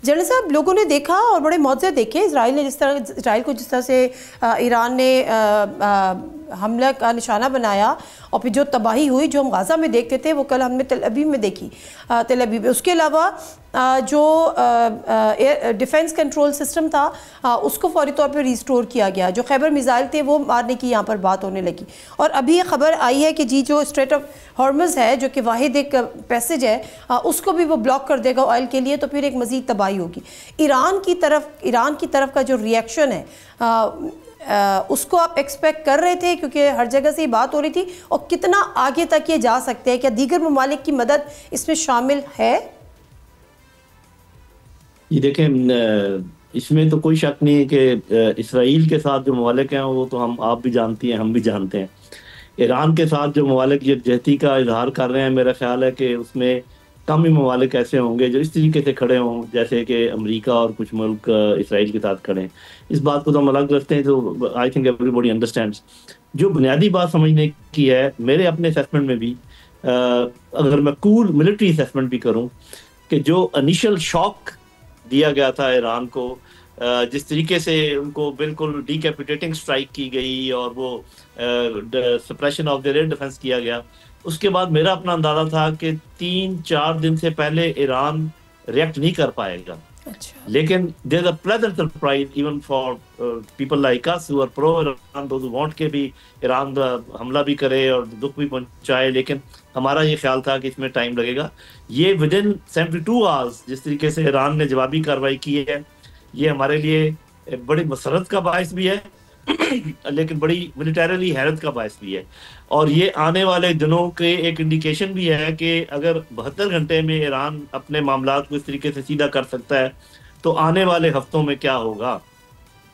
General साहब, लोगों ने देखा और बड़े मौजे देखे इसराइल को जिस तरह से ईरान ने हमला का निशाना बनाया और फिर जो तबाही हुई जो हम गाज़ा में देखते थे वो कल हमने तेल अवीव में देखी। तेल अवीव में उसके अलावा जो डिफेंस कंट्रोल सिस्टम था उसको फौरी तौर पर रिस्टोर किया गया। जो खैबर मिसाइल थे वो मारने की यहाँ पर बात होने लगी। और अभी ये खबर आई है कि जी जो स्ट्रेट ऑफ हॉर्मज़ है जो कि वाहिद एक पैसेज है उसको भी वो ब्लॉक कर देगा ऑयल के लिए, तो फिर एक मज़ीद तबाही होगी। ईरान की तरफ का जो रिएक्शन है उसको आप एक्सपेक्ट कर रहे थे, क्योंकि हर जगह से ये बात हो रही थी, और कितना आगे तक ये जा सकते हैं? क्या दीगर ममालिक की मदद इसमें शामिल है? ये देखें, इसमें तो कोई शक नहीं है कि इसराइल के साथ जो ममालिक हैं वो तो आप भी जानती हैं, हम भी जानते हैं। ईरान के साथ जो ममालिक यकजहती का इजहार कर रहे हैं, मेरा ख्याल है कि उसमें कम ही ममालिक ऐसे होंगे जो इस तरीके से खड़े हों जैसे कि अमेरिका और कुछ मुल्क इसराइल के साथ खड़े हैं। इस बात को तो हम अलग रखते हैं, तो आई थिंक एवरीबॉडी अंडरस्टैंड्स। जो बुनियादी बात समझने की है, मेरे अपने असेसमेंट में भी अगर मैं कूल मिलिट्री असेसमेंट भी करूं, कि जो इनिशियल शॉक दिया गया था ईरान को, जिस तरीके से उनको बिल्कुल डीकैपिटेटिंग स्ट्राइक की गई और वो suppression of the air defence किया गया, उसके बाद मेरा अपना अंदाजा था कि 3-4 दिन से पहले ईरान रिएक्ट नहीं कर पाएगा। अच्छा। लेकिन there is a pleasant surprise even for people like us who are pro Iran, those who want के भी ईरान हमला भी करे और दुख भी पहुंचाए, लेकिन हमारा ये ख्याल था कि इसमें टाइम लगेगा। ये विद इन 72 आवर्स जिस तरीके से ईरान ने जवाबी कार्रवाई की है, ये हमारे लिए बड़ी मसरत का बायस भी है लेकिन बड़ी मिलिटरीली हैरत का बायस भी है। और ये आने वाले दिनों के एक इंडिकेशन भी है कि अगर 72 घंटे में ईरान अपने मामलात को इस तरीके से सीधा कर सकता है तो आने वाले हफ्तों में क्या होगा।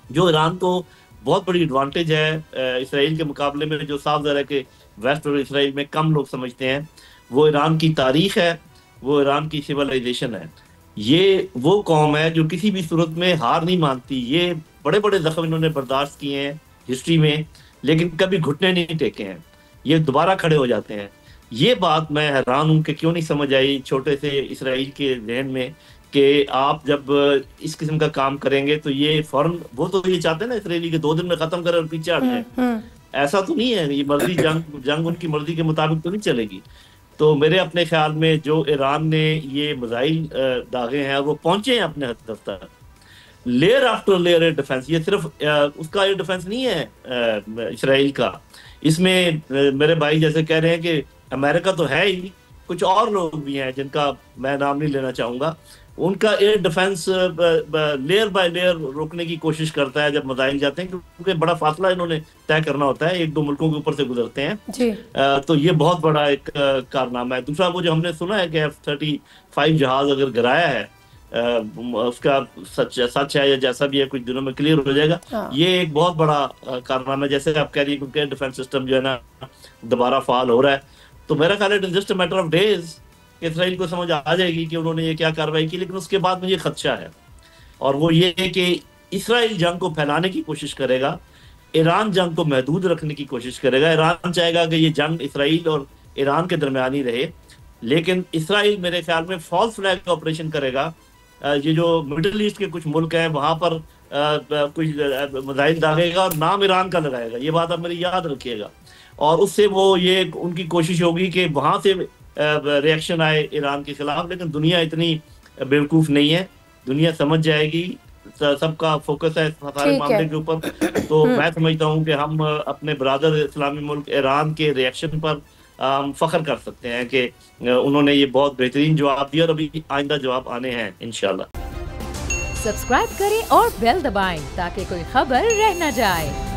जो ईरान को बहुत बड़ी एडवांटेज है इसराइल के मुकाबले में, जो साफ ज़रा के वेस्ट और इसराइल में कम लोग समझते हैं, वो ईरान की तारीख है, वो ईरान की सिविलाइजेशन है। ये वो कौम है जो किसी भी सूरत में हार नहीं मानती। ये बड़े बड़े जख्म इन्होंने बर्दाश्त किए हैं हिस्ट्री में, लेकिन कभी घुटने नहीं टेके हैं, ये दोबारा खड़े हो जाते हैं। ये बात मैं हैरान हूं कि क्यों नहीं समझ आई छोटे से इसराइल के जहन में कि आप जब इस किस्म का काम करेंगे तो ये फौरन, वो तो ये चाहते हैं ना इसराइली के 2 दिन में खत्म करें और पीछे हट जाए। ऐसा तो नहीं है, ये मर्जी जंग उनकी मर्जी के मुताबिक तो नहीं चलेगी। तो मेरे अपने ख्याल में जो ईरान ने ये मिसाइल दागे हैं वो पहुंचे हैं अपने हदफ तक, layer after layer air defence. ये सिर्फ उसका एयर डिफेंस नहीं है इसराइल का, इसमें मेरे भाई जैसे कह रहे हैं कि अमेरिका तो है ही, कुछ और लोग भी हैं जिनका मैं नाम नहीं लेना चाहूंगा, उनका air defence layer by layer रोकने की कोशिश करता है जब मिसाइल जाते हैं, क्योंकि बड़ा फासला इन्होंने तय करना होता है, 1-2 मुल्कों के ऊपर से गुजरते हैं जी। तो ये बहुत बड़ा एक कारनामा है। दूसरा, वो जो हमने सुना है कि F-35 जहाज अगर गिराया है, उसका सच है या जैसा भी है, कुछ दिनों में क्लियर हो जाएगा। ये एक बहुत बड़ा कारनामा है, जैसे आप कह रही है, क्योंकि डिफेंस सिस्टम जो है ना दोबारा फाल हो रहा है। तो मेरा ख्याल है just a matter of days Israel को समझ आ जाएगी कि उन्होंने ये क्या कार्रवाई की। लेकिन उसके बाद मुझे खदशा है, और वो ये है कि इसराइल जंग को फैलाने की कोशिश करेगा, ईरान जंग को महदूद रखने की कोशिश करेगा। ईरान चाहेगा कि ये जंग इसराइल और ईरान के दरमियान ही रहे, लेकिन इसराइल मेरे ख्याल में फॉल्स फ्लैग का ऑपरेशन करेगा। ये जो मिडिल ईस्ट के कुछ मुल्क हैं वहां पर कुछ मिसाइल दागेगा और नाम ईरान का लगाएगा, ये बात आप मेरी याद रखिएगा। और उससे वो ये उनकी कोशिश होगी कि वहां से रिएक्शन आए ईरान के खिलाफ। लेकिन दुनिया इतनी बेवकूफ नहीं है, दुनिया समझ जाएगी, सबका फोकस है सारे मामले के ऊपर। तो मैं समझता हूँ कि हम अपने ब्रादर इस्लामी मुल्क ईरान के रिएक्शन पर फख्र कर सकते हैं कि उन्होंने ये बहुत बेहतरीन जवाब दिया और अभी आइंदा जवाब आने हैं इंशाल्लाह। सब्सक्राइब करें और बेल दबाएं ताकि कोई खबर रह न जाए।